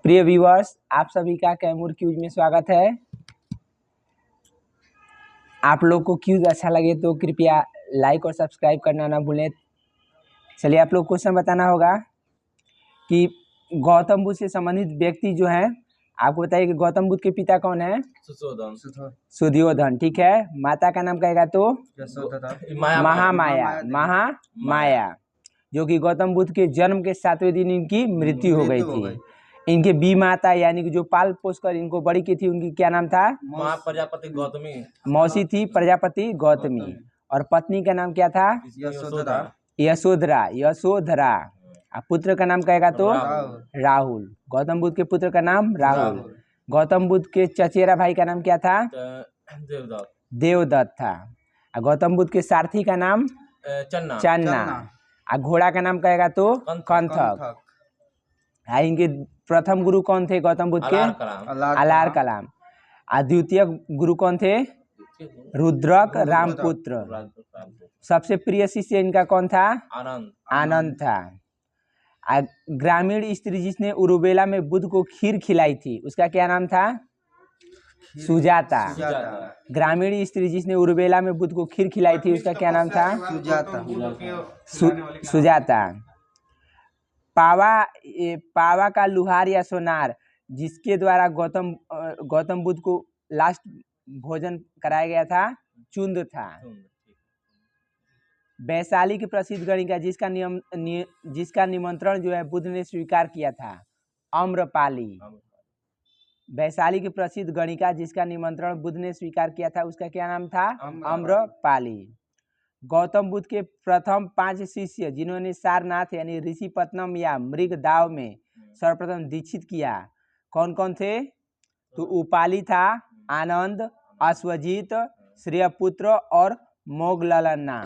प्रिय व्यूअर्स, आप सभी का कैमूर क्यूज में स्वागत है। आप लोग को क्यूज अच्छा लगे तो कृपया लाइक और सब्सक्राइब करना ना भूलें। चलिए, आप लोग क्वेश्चन बताना होगा कि गौतम बुद्ध से संबंधित व्यक्ति जो है, आपको बताइए कि गौतम बुद्ध के पिता कौन है? सुद्योधन। ठीक है। माता का नाम कहेगा तो महामाया, जो कि गौतम बुद्ध के जन्म के 7वें दिन इनकी मृत्यु हो गई थी। इनके बी माता यानी कि जो पाल पोस कर इनको बड़ी की थी, उनकी क्या नाम था? प्रजापति गौतमी। मौसी थी प्रजापति गौतमी। और पत्नी का नाम क्या था? यशोधरा। पुत्र का नाम कहेगा तो राहुल। गौतम बुद्ध के पुत्र का नाम राहुल। गौतम बुद्ध के चचेरा भाई का नाम क्या था? देवदत्त था। गौतम बुद्ध के सारथी का नाम चन्ना। घोड़ा का नाम कहेगा तो कंथक। इनके प्रथम गुरु कौन थे गौतम बुद्ध के? अलार कलाम। द्वितीय गुरु कौन थे? रुद्रक रामपुत्र। सबसे प्रिय शिष्य इनका कौन था? आनंद था। ग्रामीण स्त्री जिसने उरुबेला में बुद्ध को खीर खिलाई थी, उसका क्या नाम था? सुजाता। ग्रामीण स्त्री जिसने उरुबेला में बुद्ध को खीर खिलाई थी, उसका क्या नाम था? सुजाता। पावा का लुहार या सोनार जिसके द्वारा गौतम बुद्ध को लास्ट भोजन कराया गया था, चुंद था। वैशाली की प्रसिद्ध गणिका जिसका निमंत्रण जो है बुद्ध ने स्वीकार किया था, आम्रपाली। वैशाली की प्रसिद्ध गणिका जिसका निमंत्रण बुद्ध ने स्वीकार किया था, उसका क्या नाम था? आम्रपाली। गौतम बुद्ध के प्रथम 5 शिष्य जिन्होंने सारनाथ यानी ऋषिपत्नम या मृगदाव में सर्वप्रथम दीक्षित किया, कौन कौन थे? तो उपाली था, आनंद, अश्वजीत, श्रेयपुत्र और मोगललना।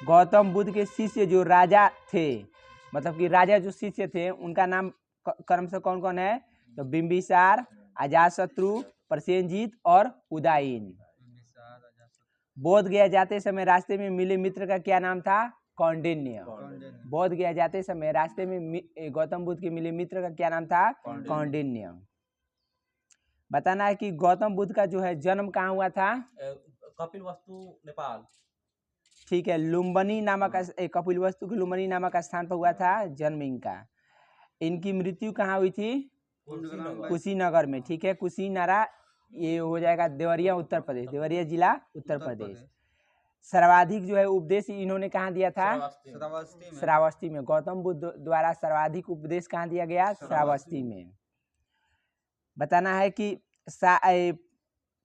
गौतम बुद्ध के शिष्य जो राजा थे, मतलब कि राजा जो शिष्य थे, उनका नाम क्रम से कौन कौन है? तो बिंबिसार, अजातशत्रु, प्रसेनजीत और उदयन। बोध गया जाते समय रास्ते में मिले मित्र का क्या नाम था? कौंडिन्य। बोध गया जाते समय रास्ते में गौतम बुद्ध के मिले मित्र का क्या नाम था? कौंडिन्य। बताना है कि गौतम बुद्ध का जो है जन्म कहाँ हुआ था? कपिलवस्तु, नेपाल। ठीक है। लुम्बिनी नामक कपिलवस्तु के लुम्बिनी नामक स्थान पर हुआ था जन्म इनका। इनकी मृत्यु कहाँ हुई थी? कुशीनगर में। ठीक है। कुशीनरा ये हो जाएगा देवरिया उत्तर प्रदेश, देवरिया जिला उत्तर प्रदेश। सर्वाधिक जो है उपदेश इन्होंने कहाँ दिया था? श्रावस्ती में। गौतम बुद्ध द्वारा सर्वाधिक उपदेश कहाँ दिया गया? श्रावस्ती में। बताना है कि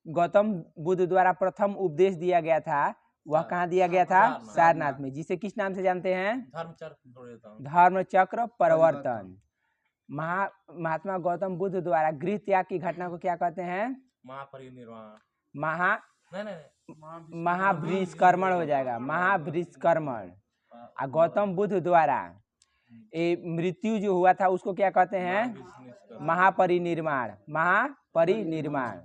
गौतम बुद्ध द्वारा प्रथम उपदेश दिया गया था, वह कहाँ दिया गया था? सारनाथ में, जिसे किस नाम से जानते हैं? धर्मचक्र प्रवर्तन। महात्मा गौतम बुद्ध द्वारा गृह त्याग की घटना को क्या कहते हैं? महाभ्रिष्कर्मण हो जाएगा, महाभ्रिष्कर्मण। गौतम बुद्ध द्वारा मृत्यु जो हुआ था उसको क्या कहते हैं? महापरिनिर्वाण। महापरिनिर्वाण।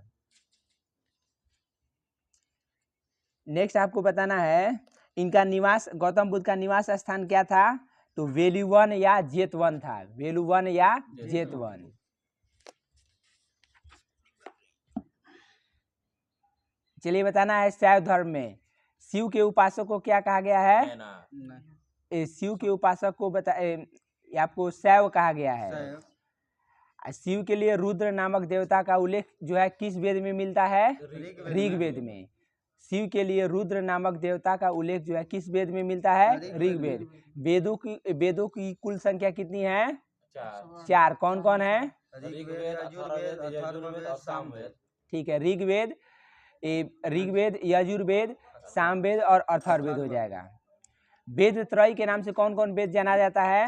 नेक्स्ट आपको बताना है इनका निवास, गौतम बुद्ध का निवास स्थान क्या था? तो वेलुवन या जेतवन था। वेलुवन या जेतवन। चलिए, बताना है शैव धर्म में शिव के उपासक को क्या कहा गया है? शिव के उपासक को आपको शैव कहा गया है। शिव के लिए रुद्र नामक देवता का उल्लेख जो है किस वेद में मिलता है? ऋग्वेद में। शिव के लिए रुद्र नामक देवता का उल्लेख जो है किस वेद में मिलता है? ऋग्वेद। वेदों की कुल संख्या कितनी है? 4। कौन कौन है? ठीक है। ऋग्वेद, यजुर्वेद, सामवेद और अथर्ववेद हो जाएगा। वेद त्रय के नाम से कौन कौन वेद जाना जाता है?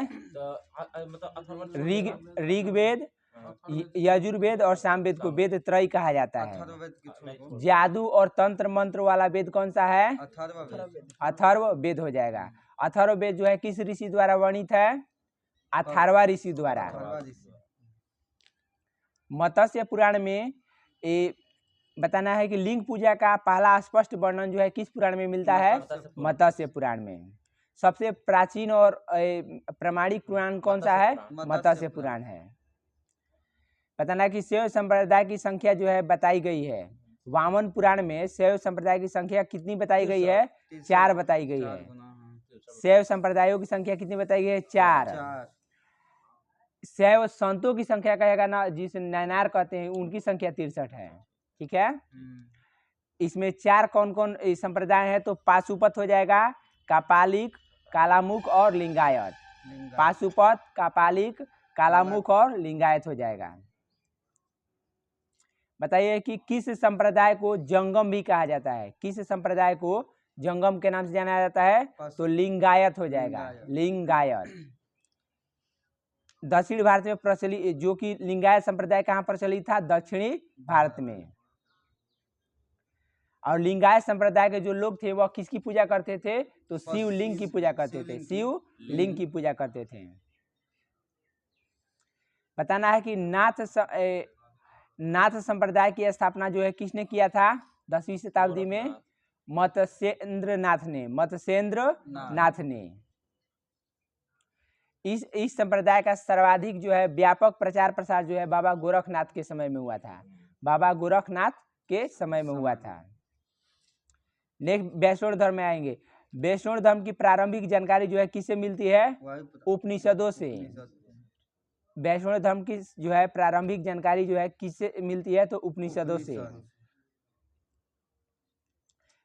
ऋग्वेद, यजुर्वेद और सामवेद को वेद त्रय कहा जाता है। जादू और तंत्र मंत्र वाला वेद कौन सा है? अथर्ववेद हो जाएगा। अथर्ववेद जो है किस ऋषि द्वारा वर्णित है? अथर्वा ऋषि द्वारा। मत्स्य पुराण में बताना है कि लिंग पूजा का पहला स्पष्ट वर्णन जो है किस पुराण में मिलता है? मत्स्य पुराण में। सबसे प्राचीन और प्रामाणिक पुराण कौन सा है? पुराण। मत्स्य पुराण है। बताना कि शैव संप्रदाय की संख्या जो है बताई गई है। वामन पुराण में शैव संप्रदाय की संख्या कितनी बताई गई है? 4 बताई गई है। शैव संप्रदायों की संख्या कितनी बताई गई है? 4। शैव संतों की संख्या कहेगा ना, जिसे नैनार कहते हैं, उनकी संख्या 63 है। ठीक है। इसमें 4 कौन कौन संप्रदाय है? तो पाशुपत हो जाएगा, कापालिक, कालामुख और लिंगायत। पाशुपत, कापालिक, कालामुख और लिंगायत हो जाएगा। बताइए कि किस संप्रदाय को जंगम भी कहा जाता है? किस संप्रदाय को जंगम के नाम से जाना जाता है? तो लिंगायत हो जाएगा, लिंगायत। दक्षिण भारत में प्रचलित, जो कि लिंगायत संप्रदाय कहाँ प्रचलित था? दक्षिणी भारत में। और लिंगायत संप्रदाय के जो लोग थे वह किसकी पूजा करते थे? तो शिवलिंग की पूजा करते थे, शिवलिंग की पूजा करते थे। बताना है कि नाथ संप्रदाय की स्थापना जो है किसने किया था? 10वीं शताब्दी में मत्स्येंद्र नाथ ने, मत्स्येंद्र नाथ ने। इस संप्रदाय का सर्वाधिक जो है व्यापक प्रचार प्रसार जो है बाबा गोरखनाथ के समय में हुआ था। बाबा गोरखनाथ के समय में हुआ था। नेक्स्ट वैष्णव धर्म में आएंगे। वैष्णव धर्म की प्रारंभिक जानकारी जो है किससे मिलती है? उपनिषदों से। वैष्णव धर्म की जो है प्रारंभिक जानकारी जो है किससे मिलती है? तो उपनिषदों से।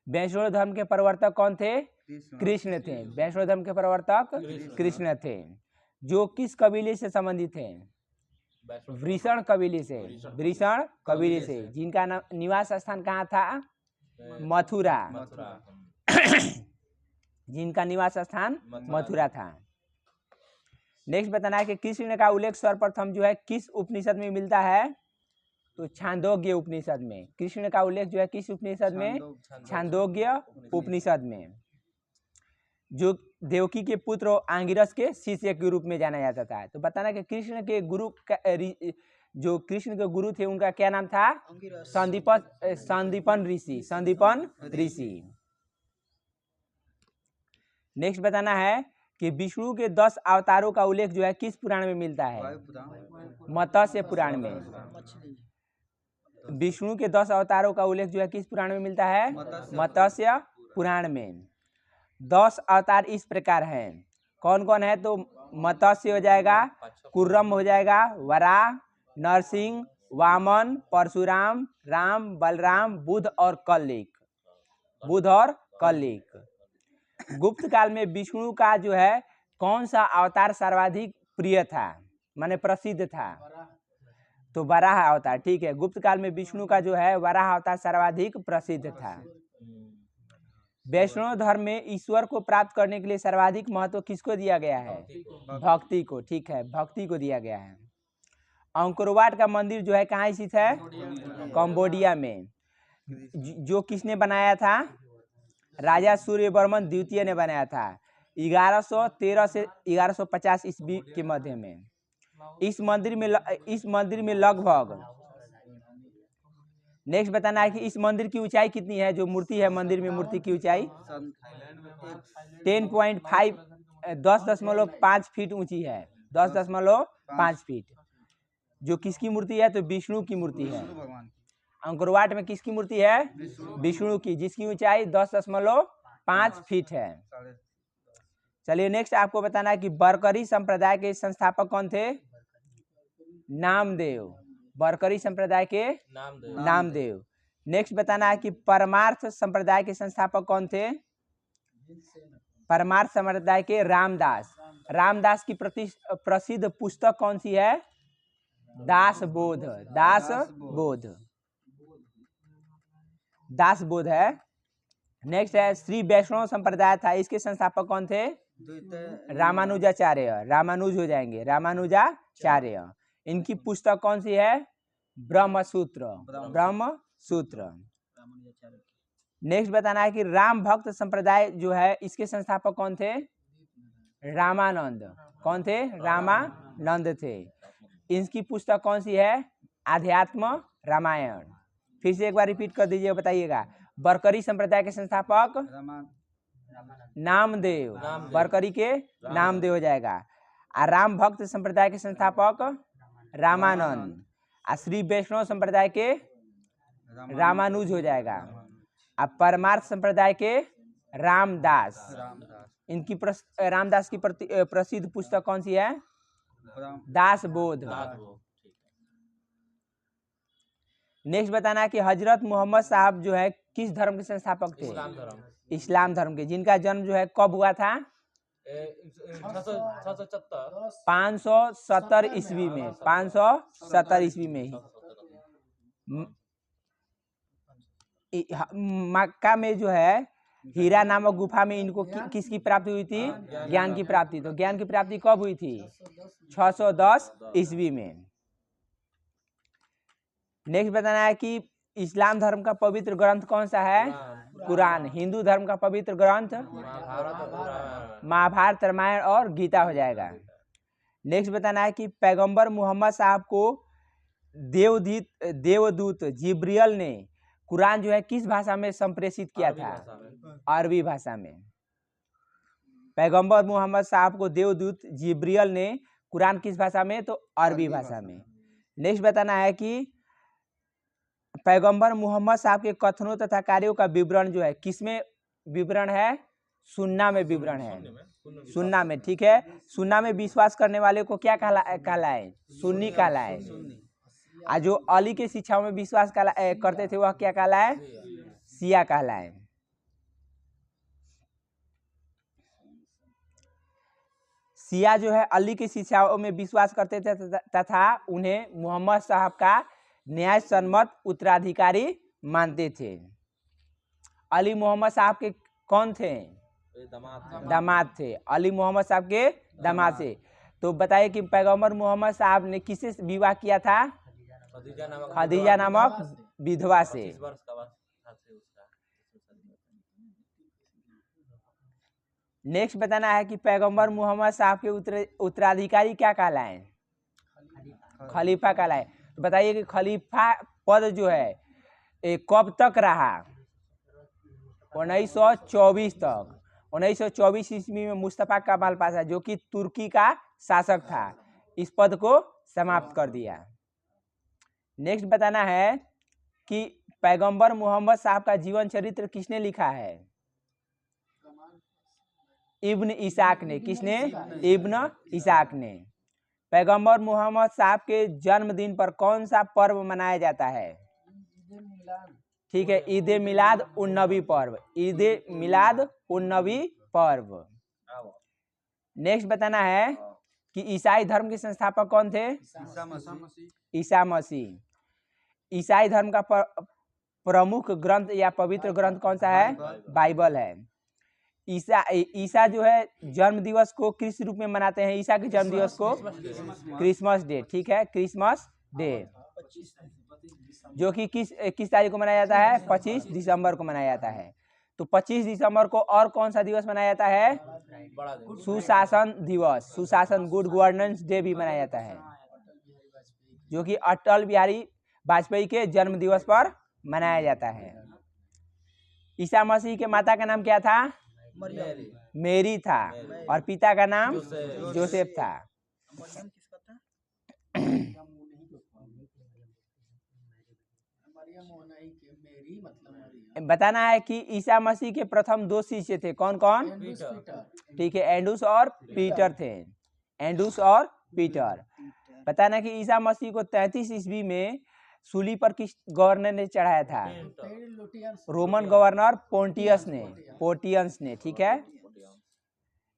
वैष्णव धर्म के प्रवर्तक कौन थे? कृष्ण थे। वैष्णव धर्म के प्रवर्तक कृष्ण थे, जो किस कबीले से संबंधित थे? वृषण कबीले से। वृषण कबीले से, जिनका निवास स्थान कहाँ था? मथुरा। जिनका निवास स्थान मथुरा था। नेक्स्ट बताना है कि कृष्ण का उल्लेख सर्वप्रथम जो है किस उपनिषद में मिलता है? तो छांदोग्य उपनिषद में। कृष्ण का उल्लेख जो है किस उपनिषद में? छांदोग्य उपनिषद में, जो देवकी के पुत्र आंगिरस के शिष्य के रूप में जाना जाता था। तो बताना कि कृष्ण के गुरु जो कृष्ण के गुरु थे उनका क्या नाम था? संदीपन ऋषि। संदीपन ऋषि। नेक्स्ट बताना है कि विष्णु के 10 अवतारों का उल्लेख जो है किस पुराण में मिलता है? मत्स्य पुराण में। विष्णु के 10 अवतारों का उल्लेख जो है किस पुराण में मिलता है? मत्स्य पुराण में। 10 अवतार इस प्रकार हैं। कौन कौन है? तो मत्स्य हो जाएगा, कुर्रम हो जाएगा, वराह, नरसिंह, वामन, परशुराम, राम, बलराम, बुध और कलिक। बुध और कलिक। गुप्त काल में विष्णु का जो है कौन सा अवतार सर्वाधिक प्रिय था, माने प्रसिद्ध था? तो वराह अवतार। ठीक है। गुप्त काल में विष्णु का जो है वराह अवतार सर्वाधिक प्रसिद्ध था। वैष्णव धर्म में ईश्वर को प्राप्त करने के लिए सर्वाधिक महत्व किसको दिया गया है? भक्ति को। ठीक है, भक्ति को दिया गया है। अंकोरवाट का मंदिर जो है कहाँ स्थित है? कंबोडिया में। जो किसने बनाया था? राजा सूर्यवर्मन द्वितीय ने बनाया था 1113 से 1150 ईस्वी के मध्य में। इस मंदिर में लगभग, नेक्स्ट बताना है कि इस मंदिर की ऊंचाई कितनी है? जो मूर्ति है मंदिर में, मूर्ति की ऊंचाई 10.5 फीट ऊंची है। 10.5 फीट। जो किसकी मूर्ति है? तो विष्णु की मूर्ति है। अंकोरवाट में किसकी मूर्ति है? विष्णु की, जिसकी ऊंचाई 10.5 फीट है। चलिए नेक्स्ट आपको बताना है कि बरकरी संप्रदाय के संस्थापक कौन थे? नामदेव। बरकरी संप्रदाय के नामदेव। नेक्स्ट बताना है कि परमार्थ संप्रदाय के संस्थापक कौन थे? परमार्थ संप्रदाय के रामदास। रामदास की प्रसिद्ध पुस्तक कौन सी है? दासबोध। दासबोध। दासबोध है। नेक्स्ट है श्री वैष्णव संप्रदाय था, इसके संस्थापक कौन थे? रामानुजाचार्य। रामानुज हो जाएंगे, रामानुजाचार्य। इनकी पुस्तक कौन सी है? ब्रह्मसूत्र। ब्रह्मसूत्र। नेक्स्ट बताना है कि राम भक्त संप्रदाय जो है इसके संस्थापक कौन थे? रामानंद। कौन थे? रामानंद थे। इनकी पुस्तक कौन सी है? आध्यात्म रामायण। फिर से एक बार रिपीट कर दीजिए, बताइएगा। बरकरी संप्रदाय के संस्थापक नामदेव, नामदेव। बरकरी के नामदेव हो जाएगा। आ राम भक्त संप्रदाय के संस्थापक रामानंद, आ श्री वैष्णव संप्रदाय के रामानुज हो जाएगा। अब परमार्थ संप्रदाय के रामदास। इनकी रामदास की प्रसिद्ध पुस्तक कौन सी है? दास बोध। नेक्स्ट बताना है कि हजरत मोहम्मद साहब जो है किस धर्म के संस्थापक थे? इस्लाम धर्म। इस्लाम धर्म के, जिनका जन्म जो है कब हुआ था? 570 ईस्वी में, 570 ईस्वी में ही मक्का में जो है हीरा नामक गुफा में इनको किसकी प्राप्ति हुई थी? ज्ञान की प्राप्ति। तो ज्ञान की प्राप्ति कब हुई थी? 610 ईस्वी में। नेक्स्ट बताना है कि इस्लाम धर्म का पवित्र ग्रंथ कौन सा है? कुरान। हिंदू धर्म का पवित्र ग्रंथ महाभारत, रामायण और गीता हो जाएगा। नेक्स्ट बताना है कि पैगंबर मोहम्मद साहब को देवदूत जिब्रियल ने कुरान जो है किस भाषा में संप्रेषित किया था? अरबी भाषा में। पैगंबर मोहम्मद साहब को देवदूत जिब्रियल ने कुरान किस भाषा में? तो अरबी भाषा में। नेक्स्ट बताना है कि पैगंबर मोहम्मद साहब के कथनों तथा कार्यों का विवरण जो है किसमें विवरण है? सुन्ना में विवरण है। सुन्ना में, ठीक है। सुन्ना में विश्वास करने वाले को क्या कहलाए? सुन्नी कहलाए। आ जो अली के शिक्षाओं में विश्वास करते थे वह क्या कहलाए? शिया कहलाए। शिया जो है अली की शिक्षाओं में विश्वास करते थे तथा उन्हें मोहम्मद साहब का न्याय सम्मत उत्तराधिकारी मानते थे। अली मोहम्मद साहब के कौन थे? दामाद थे। अली मोहम्मद साहब के दामाद थे। तो बताइए कि पैगंबर मोहम्मद साहब ने किससे विवाह किया था? खदीजा नामक विधवा से। नेक्स्ट बताना है कि पैगंबर मोहम्मद साहब के उत्तराधिकारी क्या कहलाए? खलीफा कहलाए। तो बताइए कि खलीफा पद जो है कब तक रहा? 1924 तक। 1924 ईस्वी में मुस्तफा कमाल पाशा जो कि तुर्की का शासक था इस पद को समाप्त कर दिया। नेक्स्ट बताना है कि पैगंबर मोहम्मद साहब का जीवन चरित्र किसने लिखा है? इब्न इसाक ने। किसने? इब्न इसाक ने। पैगंबर मोहम्मद साहब के जन्मदिन पर कौन सा पर्व मनाया जाता है? ठीक है, ईद मिलाद उन नबी पर्व। ईद मिलाद उन नबी पर्व। नेक्स्ट बताना है कि ईसाई धर्म के संस्थापक कौन थे? ईसा मसीह। ईसाई धर्म का प्रमुख ग्रंथ या पवित्र ग्रंथ कौन सा है? बाइबल है। ईसा जो है जन्म दिवस को किस रूप में मनाते हैं? ईसा के जन्म दिवस को क्रिसमस डे। ठीक है, क्रिसमस डे जो कि किस तारीख को मनाया जाता है? 25 दिसंबर को मनाया जाता है। तो 25 दिसंबर को और कौन सा दिवस मनाया जाता है? सुशासन दिवस, सुशासन गुड गवर्नेंस डे भी मनाया जाता है जो कि अटल बिहारी वाजपेयी के जन्म दिवस पर मनाया जाता है। ईसा मसीह के माता का नाम क्या था? मेरी था और पिता का नाम जोसेफ था। बताना है कि ईसा मसीह के प्रथम 2 शिष्य थे। कौन कौन? ठीक है, एंडुस और पीटर थे। एंडुस और पीटर। बताना है कि ईसा मसीह को 33 ईस्वी में सूली पर किस गवर्नर ने चढ़ाया था? रोमन गवर्नर पोर्टियंस ने। ठीक है।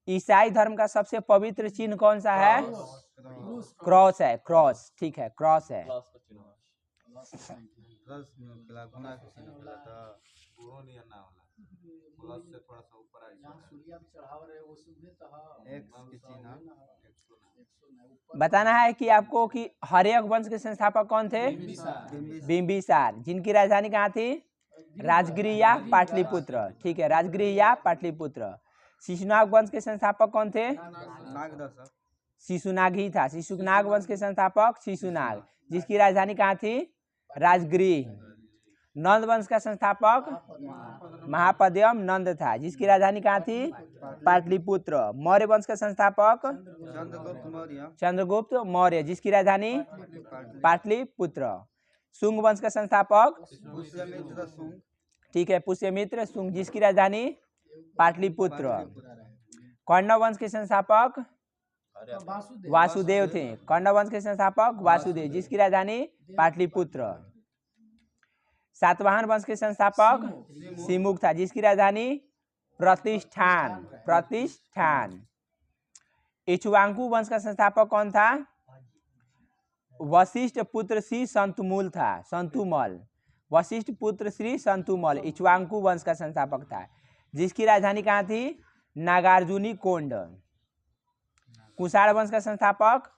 ईसाई धर्म का सबसे पवित्र चिन्ह कौन सा है? क्रॉस है। क्रॉस, ठीक है, क्रॉस है। बताना है कि आपको कि हर्यक वंश के संस्थापक कौन थे? बिंबिसार। जिनकी राजधानी कहाँ थी? राजगृह या पाटलिपुत्र। ठीक है, राजगृह या पाटलिपुत्र। शिशुनाग वंश के संस्थापक कौन थे? शिशुनाग ही था। शिशुनाग वंश के संस्थापक शिशुनाग, जिसकी राजधानी कहाँ थी? राजगृह। नंद वंश का संस्थापक महापद्यम नंद था, जिसकी राजधानी कहाँ थी? पाटलिपुत्र। मौर्य वंश का संस्थापक चंद्रगुप्त मौर्य चंद्रगुप्त मौर्य, जिसकी राजधानी पाटलिपुत्र। शुंग वंश का संस्थापक पुष्यमित्र शुंग ठीक है, पुष्यमित्र शुंग, जिसकी राजधानी पाटलिपुत्र। कौंडव वंश के संस्थापक वासुदेव थे। कौंडव वंश के संस्थापक वासुदेव, जिसकी राजधानी पाटलिपुत्र। सातवाहन वंश के संस्थापक सिमुक था, जिसकी राजधानी प्रतिष्ठान। प्रतिष्ठान। इक्ष्वाकु वंश का संस्थापक कौन था? वशिष्ठ पुत्र श्री संतुमूल था, संतुमल। वशिष्ठ पुत्र श्री संतुमल इक्ष्वाकु वंश का संस्थापक था, जिसकी राजधानी कहाँ थी? नागार्जुनी कोंड। कुषाण वंश का संस्थापक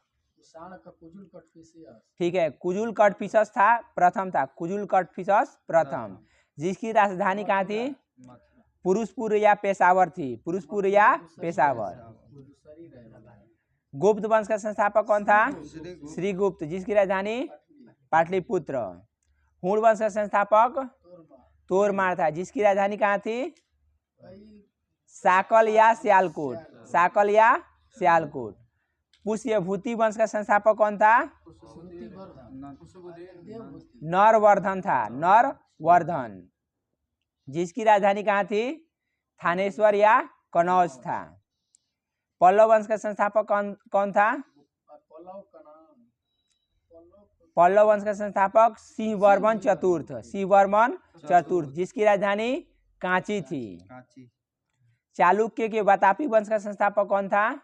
ठीक है, कुजुल कटफिसस था, प्रथम था, कुजुल कटफिसस प्रथम, जिसकी राजधानी कहाँ थी? पुरुषपुर या पेशावर थी, पुरुषपुर या पेशावर। गुप्त वंश का संस्थापक कौन था? श्रीगुप्त, जिसकी राजधानी पाटलिपुत्र। हुण वंश का संस्थापक तोरमार था, जिसकी राजधानी कहाँ थी? साकल या सियालकोट, साकल या सियालकोट। पुष्यभूति वंश का संस्थापक कौन था? नरवर्धन था, नरवर्धन, जिसकी राजधानी कहाँ थी? थानेश्वर या कनौज था। पल्लव वंश का संस्थापक कौन था? पल्लव वंश का संस्थापक सिंहवर्मन चतुर्थ, सिंहवर्मन चतुर्थ, जिसकी राजधानी कांची थी। चालुक्य के वातापी वंश का संस्थापक कौन था?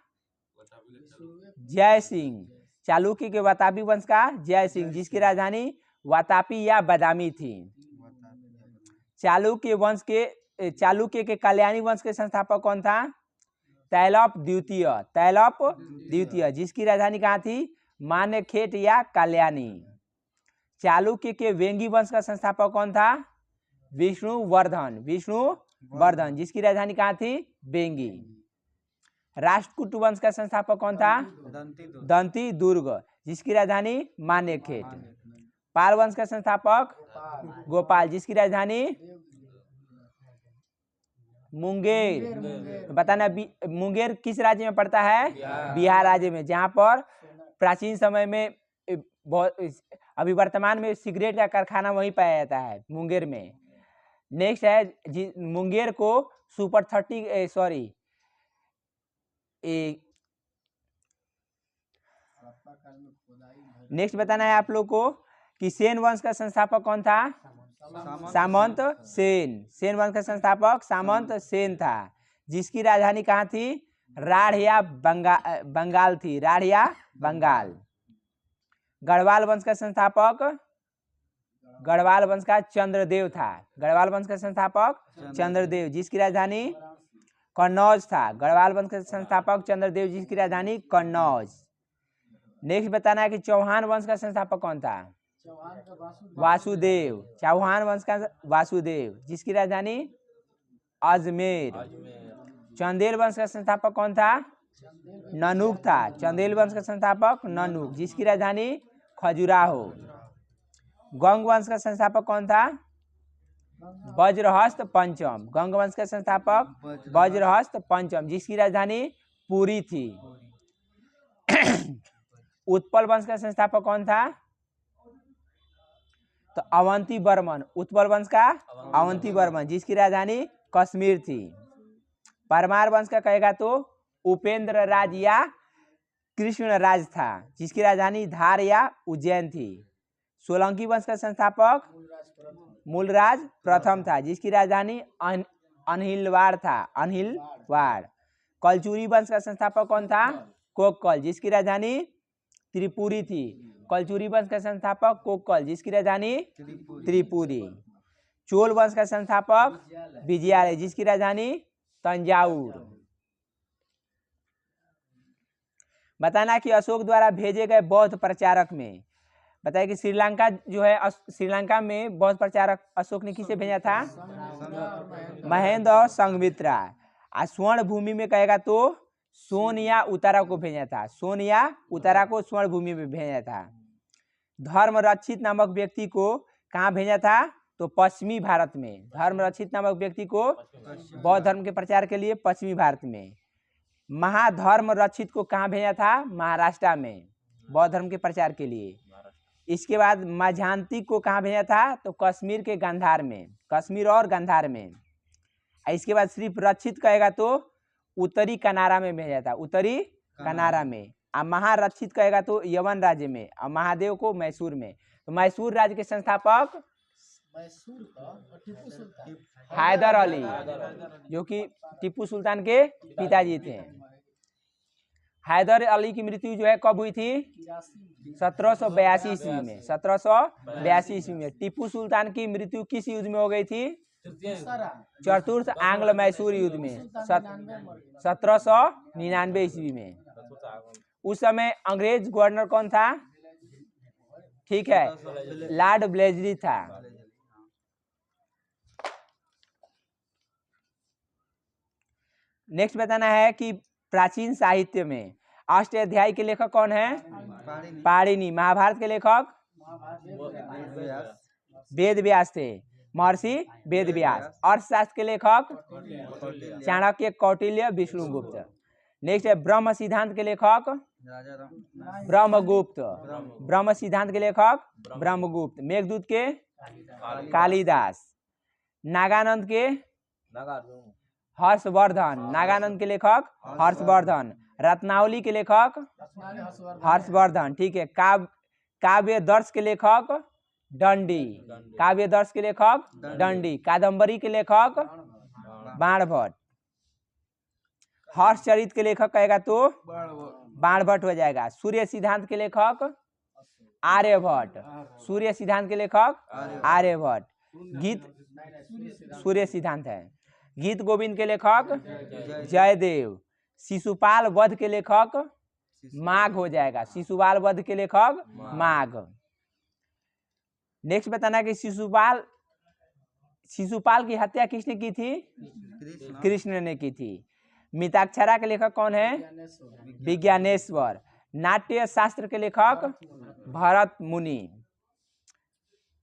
जय सिंह। चालुक्य के वातापी वंश का जय सिंह, जिसकी राजधानी वातापी या बादामी थी। चालुक्य के कल्याणी वंश के संस्थापक कौन था? तैलप द्वितीय, तैलप द्वितीय, जिसकी राजधानी कहाँ थी? मान्यखेट या कल्याणी। चालुक्य के वेंगी वंश का संस्थापक कौन था? विष्णुवर्धन, विष्णुवर्धन, जिसकी राजधानी कहाँ थी? वेंगी। राष्ट्रकूट वंश का संस्थापक कौन था? दंती दुर्ग, जिसकी राजधानी मान्यखेट। पाल वंश का संस्थापक गोपाल, जिसकी राजधानी मुंगेर। बताना मुंगेर किस राज्य में पड़ता है? बिहार राज्य में, जहाँ पर प्राचीन समय में अभी वर्तमान में सिगरेट का कारखाना वहीं पाया जाता है, मुंगेर में। नेक्स्ट है मुंगेर को सुपर 30 सॉरी नेक्स्ट बताना है आप लोग को कि सेन वंश का संस्थापक कौन था? सामंत सेन। सेन वंश का संस्थापक सामंत सेन था, जिसकी राजधानी कहाँ थी? राढ़ या बंगाल थी, राढ़ या बंगाल। गढ़वाल वंश का संस्थापक गढ़वाल वंश का चंद्रदेव था, गढ़वाल वंश का संस्थापक चंद्रदेव, जिसकी राजधानी कन्नौज था। गढ़वाल वंश के संस्थापक चंद्रदेव, जिसकी राजधानी कन्नौज। नेक्स्ट बताना है कि चौहान वंश का संस्थापक कौन था? वासुदेव। चौहान वंश का वासुदेव, जिसकी राजधानी अजमेर। चंदेल वंश का संस्थापक कौन था? ननुक था। चंदेल वंश का संस्थापक ननुक, जिसकी राजधानी खजुराहो। गंग वंश का संस्थापक कौन था? वज्रहस्त पंचम। गंग वंश का संस्थापक वज्रहस्त पंचम, जिसकी राजधानी पुरी थी। उत्पल वंश का संस्थापक कौन था? तो अवंती वर्मन। उत्पल वंश का अवंती वर्मन, जिसकी राजधानी कश्मीर थी। परमार वंश का कहेगा तो उपेंद्र राज या कृष्ण राज था, जिसकी राजधानी धार या उज्जैन थी। सोलंकी वंश का संस्थापक मूलराज प्रथम था, जिसकी राजधानी अनहिलवाड़ था, अनहिलवाड़। कलचुरी वंश का संस्थापक कौन था? कोक्कल, जिसकी राजधानी त्रिपुरी थी। कलचुरी वंश का संस्थापक कोक्कल, जिसकी राजधानी त्रिपुरी। चोल वंश का संस्थापक विजयालय, जिसकी राजधानी तंजावुर। बताना कि अशोक द्वारा भेजे गए बौद्ध प्रचारक में, बताया कि श्रीलंका जो है, श्रीलंका में बौद्ध प्रचारक अशोक ने किसे भेजा था? महेंद्र और संघमित्रा। स्वर्ण भूमि में कहेगा तो सोन या उतारा को भेजा था, सोन या उतारा को स्वर्ण भूमि में भेजा था। धर्म रक्षित नामक व्यक्ति को कहाँ भेजा था? तो पश्चिमी भारत में। धर्मरक्षित नामक व्यक्ति को बौद्ध धर्म के प्रचार के लिए पश्चिमी भारत में। महाधर्म रक्षित को कहाँ भेजा था? महाराष्ट्र में, बौद्ध धर्म के प्रचार के लिए। इसके बाद मझांती को कहाँ भेजा था? तो कश्मीर के गांधार में, कश्मीर और गांधार में। इसके बाद सिर्फ रक्षित कहेगा तो उत्तरी कनारा में भेजा था, उत्तरी कनारा में। और महारक्षित कहेगा तो यवन राज्य में, और महादेव को मैसूर में। तो मैसूर राज्य के संस्थापक हैदर अली, जो कि टीपू सुल्तान के पिताजी थे। हैदर अली की मृत्यु जो है कब हुई थी? 1782 ईस्वी में, 1782 ईस्वी में। टीपू सुल्तान की मृत्यु किस युद्ध में हो गई थी? चतुर्थ आंग्ल मैसूर युद्ध में, 1799 ईस्वी में। उस समय अंग्रेज गवर्नर कौन था? ठीक है, लॉर्ड ब्लेजली था। नेक्स्ट बताना है कि प्राचीन साहित्य में अष्टाध्यायी के लेखक कौन है? पाणिनि। महाभारत के लेखक वेद व्यास थे, महर्षि वेद व्यास। अर्थशास्त्र के लेखक चाणक्य, कौटिल्य, विष्णुगुप्त। नेक्स्ट है ब्रह्म सिद्धांत के लेखक ब्रह्मगुप्त। ब्रह्म सिद्धांत के लेखक ब्रह्मगुप्त। मेघदूत के कालिदास। नागानंद के हर्षवर्धन। नागानंद के लेखक हर्षवर्धन। रत्नावली के लेखक हर्षवर्धन। ठीक है। काव्य दर्श के लेखक दंडी। काव्य दर्श के लेखक दंडी। कादंबरी के लेखक बाणभट्ट। हर्षचरित के लेखक कहेगा तो बाणभट्ट हो जाएगा। सूर्य सिद्धांत के लेखक आर्यभट्ट। सूर्य सिद्धांत के लेखक आर्यभट्ट। गीत सूर्य सिद्धांत है। गीत गोविंद के लेखक जयदेव। शिशुपाल वध के लेखक माघ हो जाएगा। शिशुपाल वध के लेखक माघ। नेक्स्ट बताना कि शिशुपाल की हत्या किसने की थी? कृष्ण ने की थी। मिताक्षरा के लेखक कौन है? विज्ञानेश्वर। नाट्य शास्त्र के लेखक भरत मुनि।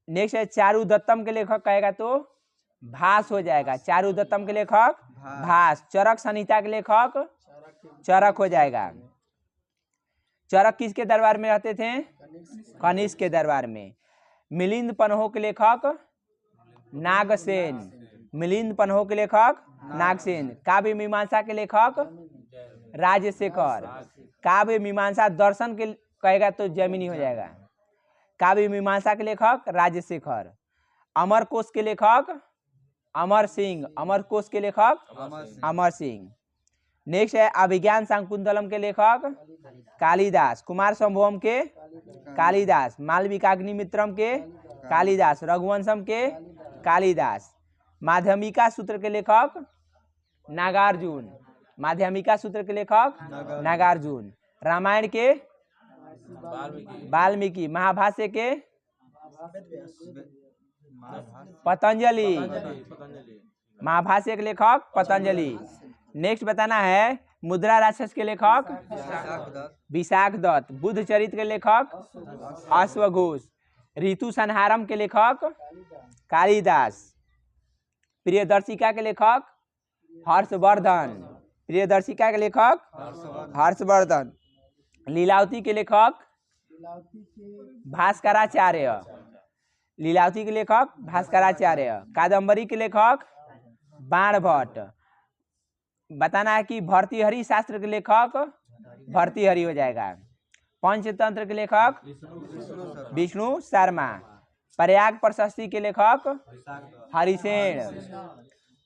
नेक्स्ट है चारुदत्तम के लेखक कहेगा तो भास हो जाएगा। चारुदत्तम के लेखक भास। चरक संहिता के लेखक चरक हो जाएगा। चरक किसके दरबार में रहते थे? कनिष्क के दरबार में। मिलिंद पन्हो के लेखक नागसेन। मिलिंद पन्हो के लेखक नागसेन। काव्य मीमांसा के लेखक राजशेखर। काव्य मीमांसा दर्शन के कहेगा तो जैमिनी हो जाएगा। काव्य मीमांसा के लेखक राजशेखर। अमर कोश के लेखक अमर सिंह। अमर कोश के लेखक अमर सिंह। नेक्स्ट है अभिज्ञान शाकुंतलम के लेखक कालिदास। कुमार संभवम के कालिदास। मालविकाग्निमित्रम के कालिदास। रघुवंशम के कालिदास। माध्यमिका सूत्र के लेखक नागार्जुन। माध्यमिका सूत्र के लेखक नागार्जुन। रामायण के वाल्मीकि। महाभाष्य के पतंजलि। महाभाष्य के लेखक पतंजलि। नेक्स्ट बताना है मुद्रा राक्षस के लेखक विशाख दत्त। बुद्ध चरित्र के लेखक अश्वघोष। ऋतु संहारम के लेखक कालिदास। प्रियदर्शिका के लेखक हर्षवर्धन। प्रियदर्शिका के लेखक हर्षवर्धन। लीलावती के लेखक भास्कराचार्य। लीलावती के लेखक भास्कराचार्य। कादंबरी के लेखक बाणभट्ट। बताना है कि भर्तृहरि शास्त्र के लेखक भर्तृहरि हो जाएगा। पंचतंत्र के लेखक विष्णु शर्मा। प्रयाग प्रशस्ति के लेखक हरिसेन।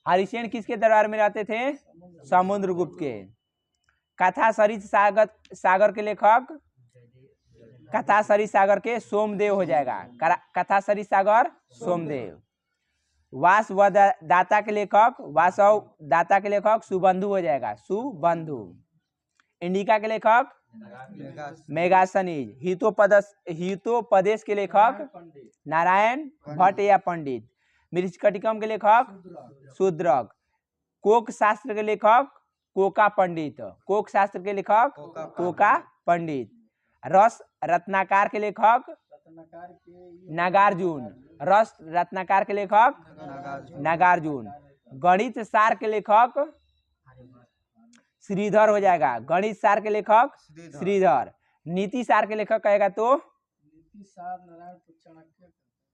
हरिसेन किसके दरबार में रहते थे? समुद्रगुप्त के। कथा सरित सागर के लेखक कथा सरित सागर के सोमदेव हो जाएगा। कथा सरित सागर सोमदेव। वासव दाता के लेखक वासव दाता के लेखक सुबंधु हो जाएगा। सुबंधु। इंडिका के लेखक मेगासनीज। हितोपदेश के लेखक नारायण भट्ट या पंडित। मृच्छकटिकम के लेखक शूद्रक। कोक शास्त्र के लेखक कोका पंडित। कोक शास्त्र के लेखक कोका पंडित। रस रत्नाकार के लेखक नागार्जुन। रस रत्नाकर के लेखक नागार्जुन। गणित सार के लेखक श्रीधर हो जाएगा। गणित सार के लेखक श्रीधर। नीति सार के लेखक कहेगा तो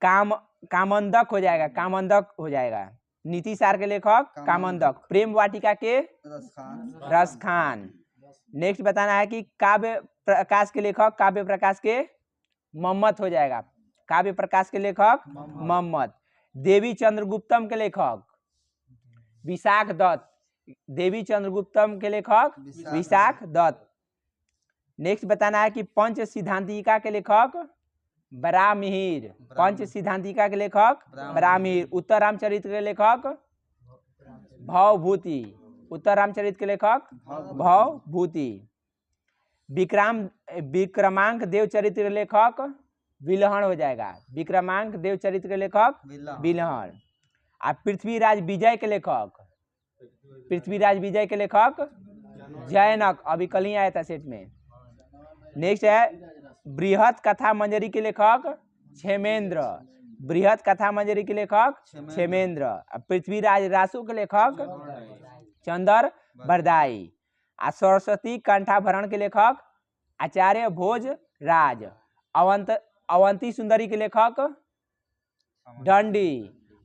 कामंदक हो जाएगा, कामंदक हो जाएगा। नीति सार के लेखक कामंदक। प्रेम वाटिका के रसखान। नेक्स्ट बताना है कि काव्य प्रकाश के लेखक, काव्य प्रकाश के मोहम्मद हो जाएगा। काव्य प्रकाश के लेखक मोहम्मद। देवी चंद्रगुप्तम के लेखक विशाख दत्त। देवी चंद्रगुप्तम के लेखक विशाख दत्त। नेक्स्ट बताना है कि पंच सिद्धांतिका के लेखक बरामिहिर। पंच सिद्धांतिका के लेखक बरामिहिर। उत्तर रामचरित के लेखक भवभूति। उत्तर रामचरित के लेखक भवभूति। विक्रमांक देवचरित के लेखक विलहण हो जाएगा। विक्रमांक देवचरित के लेखक विलहण। और पृथ्वीराज विजय के लेखक, पृथ्वीराज विजय के लेखक जैनक। अभी कल ही आया था सेट में। नेक्स्ट है बृहत कथा मंजरी के लेखक क्षेमेंद्र। बृहत कथा मंजरी के लेखक क्षेमेंद्र। पृथ्वीराज रासु के लेखक चंदर बरदाई। आ सरस्वती कंठाभरण के लेखक आचार्य भोज राज। अवंती सुंदरी के लेखक दंडी।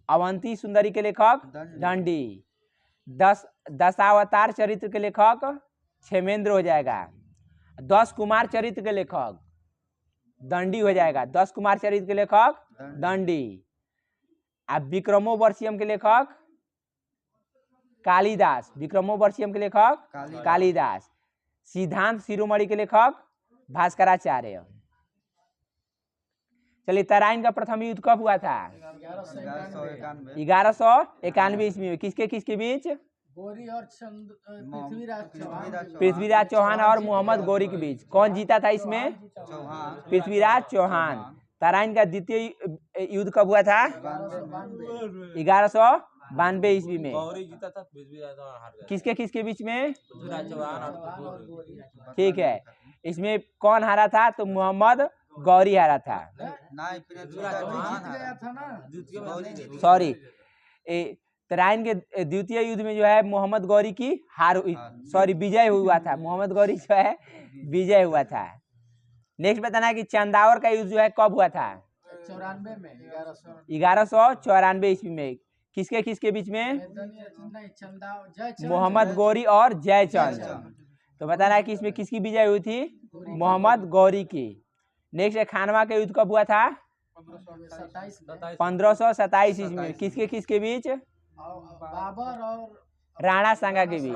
अवंती सुंदरी के लेखक दंडी। दशावतार चरित्र के लेखक क्षेमेंद्र हो जाएगा। 10 कुमार चरित्र के लेखक दंडी हो जाएगा। 10 कुमार चरित्र के लेखक दंडी। अब विक्रमोवर्षियम के लेखक कालिदास। विक्रमोवर्षियम के लेखक कालिदास। सिद्धांत शिरोमणि के लेखक भास्कराचार्य। चलिए, तराइन का प्रथम युद्ध कब हुआ था? 1191 ईस्वी में। किसके किसके बीच? गोरी और पृथ्वीराज चौहान और मोहम्मद गौरी के बीच। कौन जीता था इसमें? पृथ्वीराज चौहान। तराइन का द्वितीय युद्ध कब हुआ था? 1192 ईस्वी में। जीता था, पृथ्वीराज हार गया। किसके किसके बीच में? पृथ्वीराज चौहान और ठीक है। इसमें कौन हारा था? तो मोहम्मद गौरी हारा था। सॉरी, तराइन के द्वितीय युद्ध में जो है मोहम्मद गौरी की हार हुई, सॉरी विजय हुआ था। मोहम्मद गौरी जो है विजय हुआ था। नेक्स्ट बताना है कि चंदावर का युद्ध जो है कब हुआ था? 94 में। 1194 ईस्वी में। किसके किसके बीच में? मोहम्मद गौरी और जयचंद। तो बताना है कि इसमें किसकी विजय हुई थी? मोहम्मद गौरी की। नेक्स्ट है खानवा का युद्ध कब हुआ था? 1527 ईस्वी में। किसके किसके बीच? बाबर और राणा सांगा के बीच।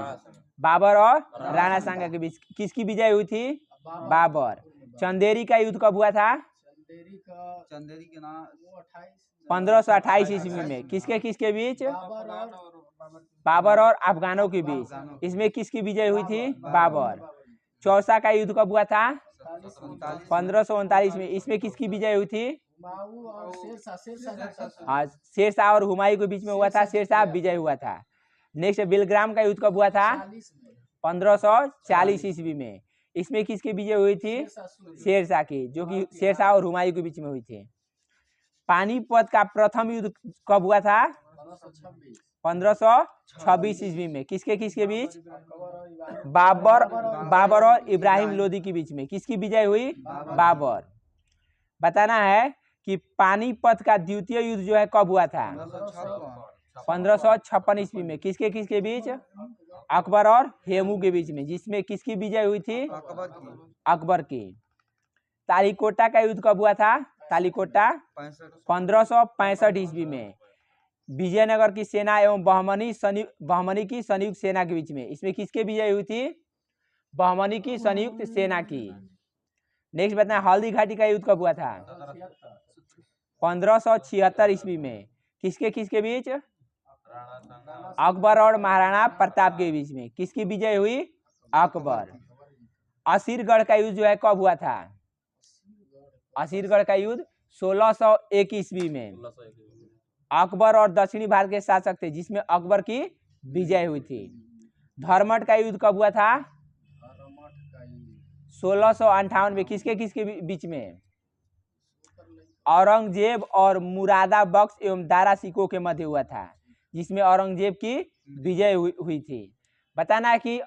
बाबर और राणा सांगा के बीच किसकी विजय हुई थी? बाबर। चंदेरी का युद्ध कब हुआ था? चंदेरी के नाम 1528 ईस्वी में। किसके किसके बीच? बाबर और अफगानों के बीच। इसमें किसकी विजय हुई थी? बाबर। चौसा का युद्ध कब हुआ था? 1539 में। इसमें किसकी विजय हुई थी? शेरशाह और हुमायूं के बीच में हुआ था। शेरशाह विजय हुआ था। नेक्स्ट बिलग्राम का युद्ध कब हुआ था? 1540 ईस्वी में। इसमें किसकी विजय हुई थी? शेरशाह की, जो कि शेरशाह और हुमायूं के बीच में हुई थी। पानीपत का प्रथम युद्ध कब हुआ था? 1526 ईस्वी में। किसके किसके बीच? बाबर और इब्राहिम लोदी के बीच में। किसकी विजय हुई? बाबर। बताना है कि पानीपत का द्वितीय युद्ध जो है कब हुआ था? 1556 ईस्वी में। किसके किसके बीच? अकबर और हेमू के बीच में। जिसमें किसकी विजय हुई थी? अकबर की। तालीकोटा का युद्ध कब हुआ था? तालीकोटा 1565 ईस्वी में। विजयनगर की सेना एवं बहमनी की संयुक्त सेना के बीच में। इसमें किसके विजय हुई थी? बहमनी की संयुक्त सेना की। नेक्स्ट बताना, हल्दी घाटी का युद्ध कब हुआ था? 1576 ईस्वी में। किसके किसके बीच? अकबर और महाराणा प्रताप के बीच में। किसकी विजय हुई? अकबर। असीरगढ़ का युद्ध जो है कब हुआ था? असीरगढ़ का युद्ध 1601 ईस्वी में। अकबर और दक्षिणी भारत के शासक थे, जिसमें अकबर की विजय हुई थी। धर्मठ का युद्ध कब हुआ था? 1658 में। किसके किसके बीच में? औरंगजेब और मुरादा बख्श एवं दारा सिकोह के मध्य हुआ था, जिसमें औरंगजेब की विजय हुई थी। बताना है कि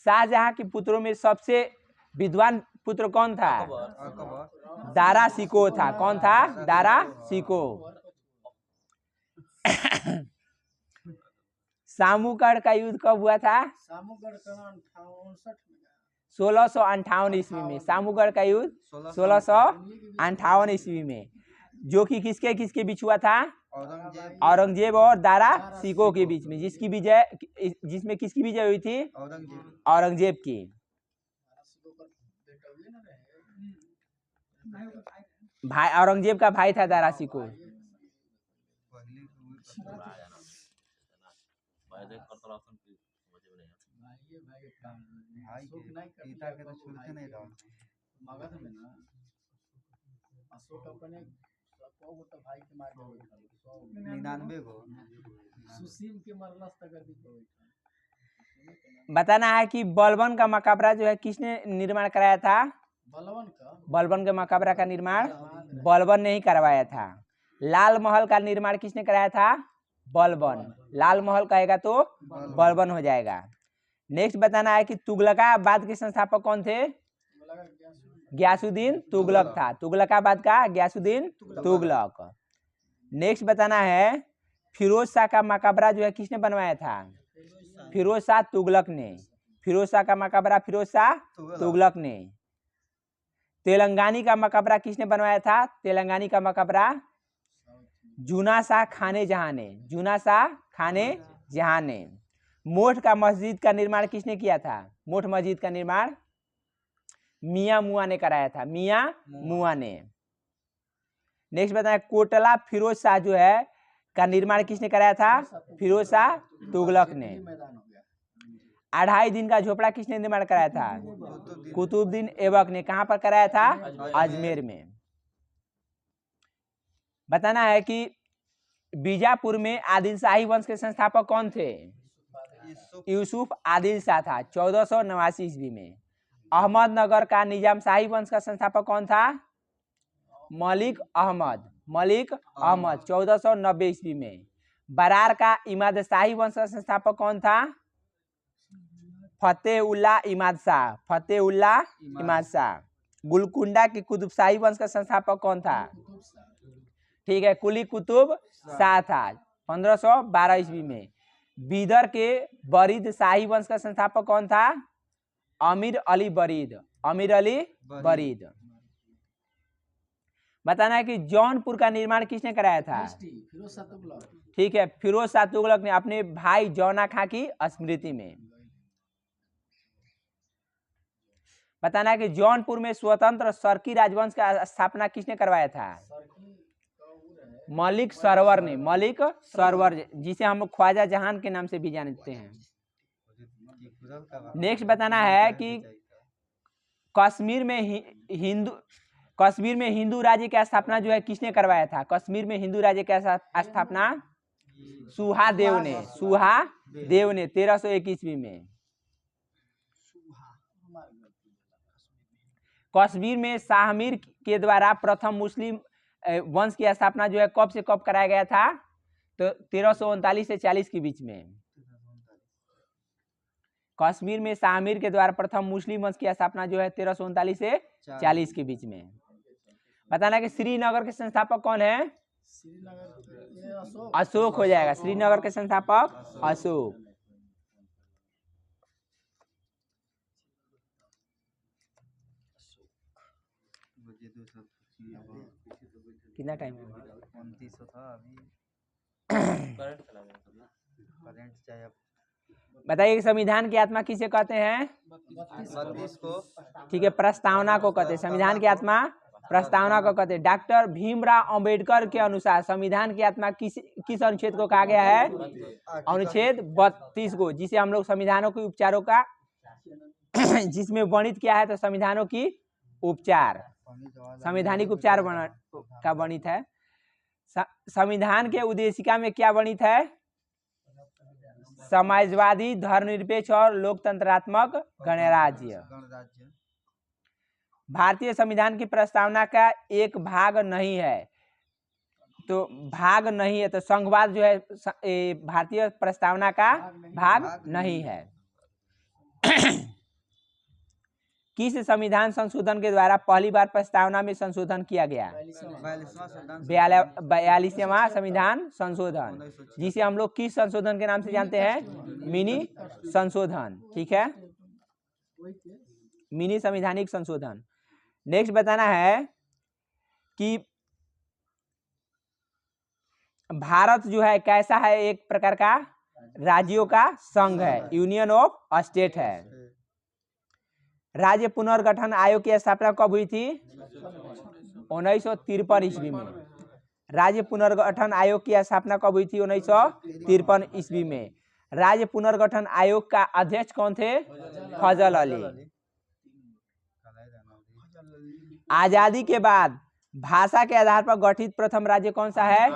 शाहजहां के पुत्रों में सबसे विद्वान पुत्र कौन था? अकबर। दारा सिकोह था। कौन था? दारा सिकोह। सामूगढ़ का युद्ध कब हुआ था? सामूगढ़ का 59 में 1658 ईस्वी में। सामूगढ़ का युद्ध 1658 ईस्वी में, जो कि किसके किसके बीच हुआ था? औरंगजेब और दारा सिकोह के बीच में, जिसमें किसकी विजय हुई थी? औरंगजेब की। भाई औरंगजेब का भाई था दारा सिकोह। मगध में ना अशोक अपने भाई के मार के 99 गो सुशील के मरलस तक अभी बताना है कि बलबन का मकबरा जो है किसने निर्माण कराया था? बलबन के मकबरा का निर्माण बलबन ने ही करवाया था। लाल महल का निर्माण किसने कराया था? बलबन। लाल महल कहेगा तो बलबन हो जाएगा। नेक्स्ट बताना है कि तुगलकाबाद के संस्थापक कौन थे? गयासुद्दीन तुगलक था। तुगलकाबाद का गयासुद्दीन तुगलक। नेक्स्ट बताना है फिरोज शाह का मकबरा जो है किसने बनवाया था? फिरोज शाह तुगलक ने। फिरोज शाह का मकबरा फिरोज शाह तुगलक ने। तेलंगानी का मकबरा किसने बनवाया था? तेलंगानी का मकबरा जूना शाह खाने जहां ने। जूना शाह खाने जहां ने। मोठ का मस्जिद का निर्माण किसने किया था? मोठ मस्जिद का निर्माण मियां मुआ ने कराया था। मियां मुआ ने। नेक्स्ट बताएं कोटला फिरोज शाह जो है का निर्माण किसने कराया था? फिरोज शाह तुगलक ने। 2.5 दिन का झोपड़ा किसने निर्माण कराया था? कुतुबुद्दीन ऐबक ने। कहां पर कराया था? अजमेर में। बताना है कि बीजापुर में आदिल शाही वंश के संस्थापक कौन थे? यूसुफ आदिल शाह था 1489 ईस्वी में। अहमदनगर का निजाम शाही वंश का संस्थापक कौन था? मलिक अहमद। मलिक अहमद 1490 ईस्वी में। बरार का इमाद शाही वंश का संस्थापक कौन था? फतेउल्लाह इमाद शाह। फतेउल्लाह इमाद शाह। गुलकुंडा के कुतुब शाही वंश का संस्थापक कौन था? ठीक है, कुली कुतुब शाह था 1512 ईस्वी में। बीदर के बरीद शाही वंश का संस्थापक कौन था? अमीर अली बरीद। अमीर अली बरीद। बताना है कि जौनपुर का निर्माण किसने कराया था? ठीक है, फिरोज शाह तुगलक ने अपने भाई जौना खां की स्मृति में। बताना है कि जौनपुर में स्वतंत्र सरकी राजवंश का स्थापना किसने करवाया था? मलिक सरवर ने। मलिक सरवर, जिसे हम लोग ख्वाजा जहान के नाम से भी जानते हैं। नेक्स्ट बताना है कि कश्मीर में हिंदू राज्य की स्थापना जो है किसने करवाया था? कश्मीर में हिंदू राज्य की स्थापना सुहादेव ने। सुहादेव ने 1301 ईस्वी में। कश्मीर में शाहमीर के द्वारा प्रथम मुस्लिम वंश की स्थापना जो है कब से कब कराया गया था? तो 1339 से 40 के बीच में। कश्मीर में शाहमीर के द्वारा प्रथम मुस्लिम वंश की स्थापना जो है 1339 से 40 के बीच में। बताना कि श्रीनगर के संस्थापक कौन है? अशोक हो जाएगा। श्रीनगर के संस्थापक अशोक। कितना टाइम है? 29 था अभी। करंट चाहिए। बताइए कि संविधान की आत्मा किसे कहते हैं? 32 को। ठीक है, प्रस्तावना को कहते हैं। संविधान की आत्मा प्रस्तावना को कहते हैं। डॉक्टर भीमराव अंबेडकर के अनुसार संविधान की आत्मा किस अनुच्छेद को कहा गया है? अनुच्छेद 32 को, जिसे हम लोग संविधानों के उपचारों का जिसमें वर्णित किया है। तो संविधानों की उपचार, संवैधानिक उपचार का वर्णित है। संविधान के उद्देशिका में क्या वर्णित है? समाजवादी, धर्मनिरपेक्ष और लोकतंत्रात्मक गणराज्य। भारतीय संविधान की प्रस्तावना का एक भाग नहीं है, तो भाग नहीं है, तो संघवाद जो है भारतीय प्रस्तावना का भाग नहीं है। किस संविधान संशोधन के द्वारा पहली बार प्रस्तावना में संशोधन किया गया? 42वां संविधान संशोधन, जिसे हम लोग किस संशोधन के नाम से जानते हैं? मिनी संशोधन। ठीक है, मिनी संवैधानिक संशोधन। नेक्स्ट बताना है कि भारत जो है कैसा है? एक प्रकार का राज्यों का संघ है, यूनियन ऑफ स्टेट है। राज्य पुनर्गठन आयोग की स्थापना कब हुई थी? 1953 ईस्वी में। राज्य पुनर्गठन आयोग की स्थापना कब हुई थी? 1953 ईस्वी में। राज्य पुनर्गठन आयोग का अध्यक्ष कौन थे? फजल अली। आजादी के बाद भाषा के आधार पर गठित प्रथम राज्य कौन सा है?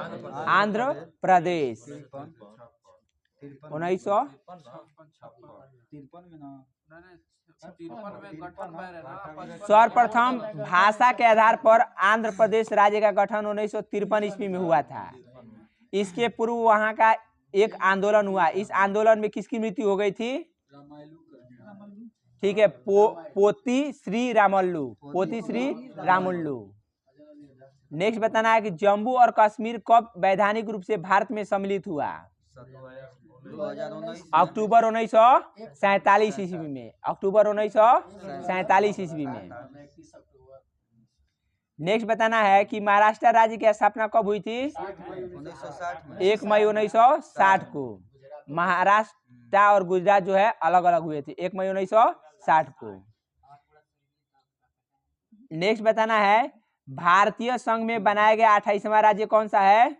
आंध्र प्रदेश। 1953 सर्वप्रथम भाषा के आधार पर आंध्र प्रदेश राज्य का गठन 1953 ईस्वी में हुआ था। इसके पूर्व वहां का एक आंदोलन हुआ। इस आंदोलन में किसकी मृत्यु हो गई थी? ठीक है, पोती श्री रामल्लू, पोती श्री रामुल्लू। नेक्स्ट बताना है कि जम्मू और कश्मीर कब वैधानिक रूप से भारत में सम्मिलित हुआ? अक्टूबर 1947 ईस्वी में। अक्टूबर 1947 ईस्वी में। नेक्स्ट बताना है कि महाराष्ट्र राज्य की स्थापना कब हुई थी? 1 मई 1960 को। महाराष्ट्र और गुजरात जो है अलग अलग हुए थे 1 मई 1960 को। नेक्स्ट बताना है भारतीय संघ में बनाया गया 28वां राज्य कौन सा है?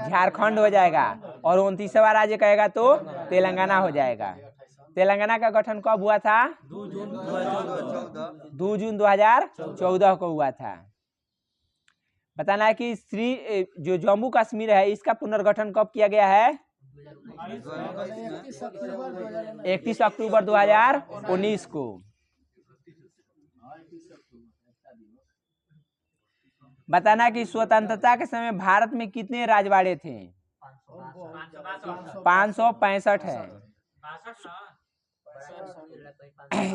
झारखंड हो जाएगा। और 29वां राज्य कहेगा तो तेलंगाना हो जाएगा। तेलंगाना का गठन कब हुआ था? 2 जून 2014 को हुआ था। बताना है कि जो जम्मू कश्मीर है इसका पुनर्गठन कब किया गया है? 31 अक्टूबर 2019 को। बताना कि स्वतंत्रता के समय भारत में कितने राजवाड़े थे? 565 है।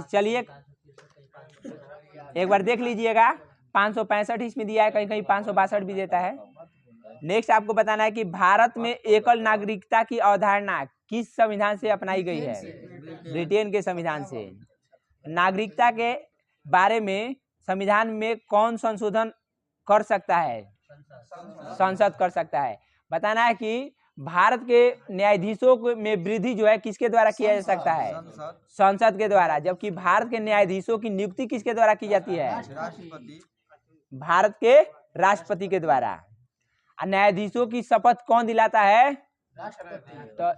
चलिए एक बार देख लीजिएगा, 565 इसमें दिया है, कहीं कहीं 562 भी देता है। नेक्स्ट आपको बताना है कि भारत में एकल नागरिकता की अवधारणा किस संविधान से अपनाई गई है? ब्रिटेन के संविधान से। नागरिकता के बारे में संविधान में कौन संशोधन कर सकता है? संसद कर सकता है। बताना है कि भारत के न्यायाधीशों में वृद्धि जो है किसके द्वारा किया जा सकता है? संसद के द्वारा। जबकि भारत के न्यायाधीशों की नियुक्ति किसके द्वारा की जाती है? भारत के राष्ट्रपति के द्वारा। न्यायाधीशों की शपथ कौन दिलाता है? तो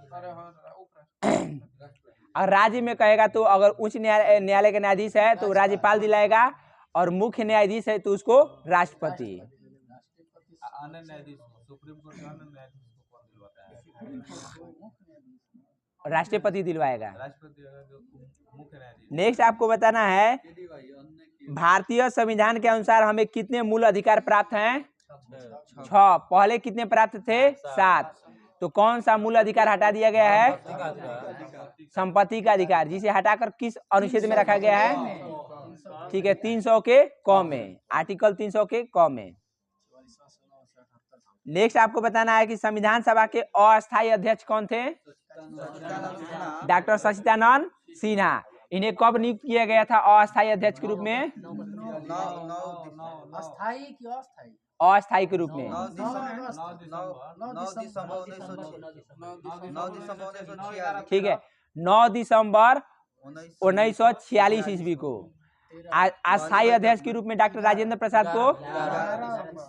राज्य में कहेगा तो अगर उच्च न्यायालय के न्यायाधीश है तो राज्यपाल दिलाएगा, और मुख्य न्यायाधीश है तो उसको राष्ट्रपति। राष्ट्रपति दिलवाएगा। नेक्स्ट आपको बताना है भारतीय संविधान के अनुसार हमें कितने मूल अधिकार प्राप्त हैं? 6। पहले कितने प्राप्त थे? 7। तो कौन सा मूल अधिकार हटा दिया गया है? संपत्ति का अधिकार, जिसे हटाकर किस अनुच्छेद में रखा गया है? ठीक है, 300 के क में, आर्टिकल 300 के क में। नेक्स्ट आपको बताना है कि संविधान सभा के अस्थायी अध्यक्ष कौन थे? डॉक्टर सच्चिदानंद सिन्हा। इन्हें कब नियुक्त किया गया था अस्थायी अध्यक्ष के रूप में? अस्थायी के रूप में। ठीक है, 9 दिसंबर 1946 ईस्वी को। अस्थायी अध्यक्ष के रूप में डॉक्टर राजेंद्र प्रसाद को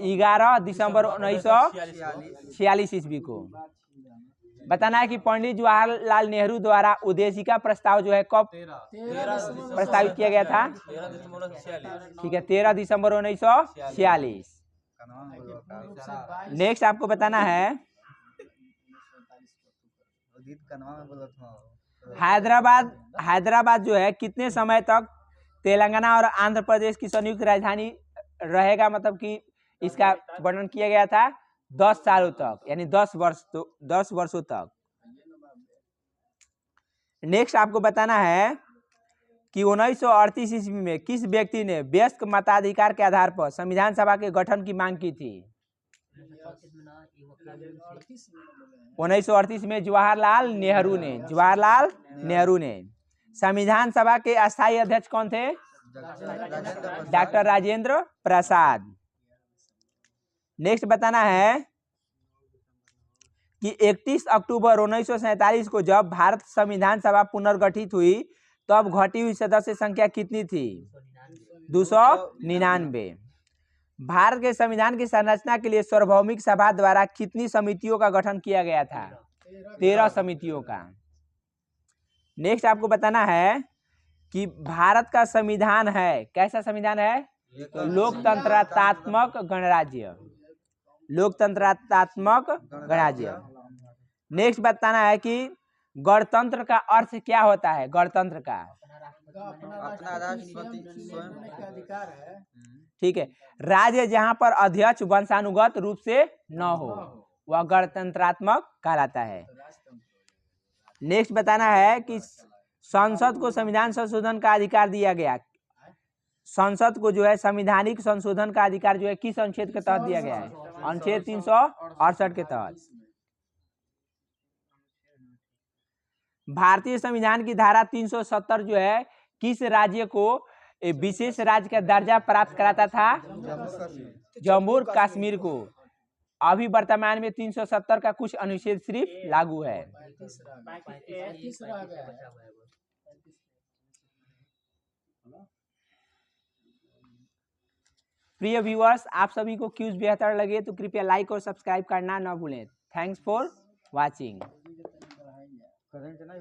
11 दिसंबर 1946 ईस्वी को। बताना है कि पंडित जवाहरलाल नेहरू द्वारा उद्देशिका प्रस्ताव जो है कब प्रस्तावित किया गया था? ठीक है, 13 दिसंबर 1946। नेक्स्ट आपको बताना है हैदराबाद जो है कितने समय तक तेलंगाना और आंध्र प्रदेश की संयुक्त राजधानी रहेगा? मतलब कि इसका वर्णन किया गया था 10 सालों तक, यानी 10 वर्षों तक। नेक्स्ट आपको बताना है कि 1938 ईस्वी में किस व्यक्ति ने वयस्क मताधिकार के आधार पर संविधान सभा के गठन की मांग की थी? 1938 में जवाहरलाल नेहरू ने। संविधान सभा के अस्थायी अध्यक्ष कौन थे? डॉक्टर राजेंद्र प्रसाद। नेक्स्ट बताना है कि 31 अक्टूबर 1947 को जब भारत संविधान सभा पुनर्गठित हुई तब घटी हुई सदस्य संख्या कितनी थी? 299। भारत के संविधान की संरचना के लिए सार्वभौमिक सभा द्वारा कितनी समितियों का गठन किया गया था? 13 समितियों का। नेक्स्ट आपको बताना है कि भारत का संविधान है, कैसा संविधान है? लोकतंत्रात्मक गणराज्य। लोकतंत्रात्मक गणराज्य। नेक्स्ट बताना है कि गणतंत्र का अर्थ क्या होता है? गणतंत्र का अपना राष्ट्रपति स्वयं का अधिकार है। ठीक है, राज्य जहां पर अध्यक्ष वंशानुगत रूप से न हो वह गणतंत्रात्मक कहलाता है। नेक्स्ट बताना है कि संसद को संविधान संशोधन का अधिकार दिया गया। संसद को जो है संवैधानिक संशोधन का अधिकार जो है किस अनुच्छेद के तहत दिया गया है? अनुच्छेद 368 के तहत। भारतीय संविधान की धारा 370 जो है किस राज्य को विशेष राज्य का दर्जा प्राप्त कराता था? जम्मू और कश्मीर को। अभी वर्तमान में 370 का कुछ अनुच्छेद सिर्फ लागू है। प्रिय व्यूअर्स, आप सभी को क्यूज बेहतर लगे तो कृपया लाइक और सब्सक्राइब करना न भूलें। Thanks for watching.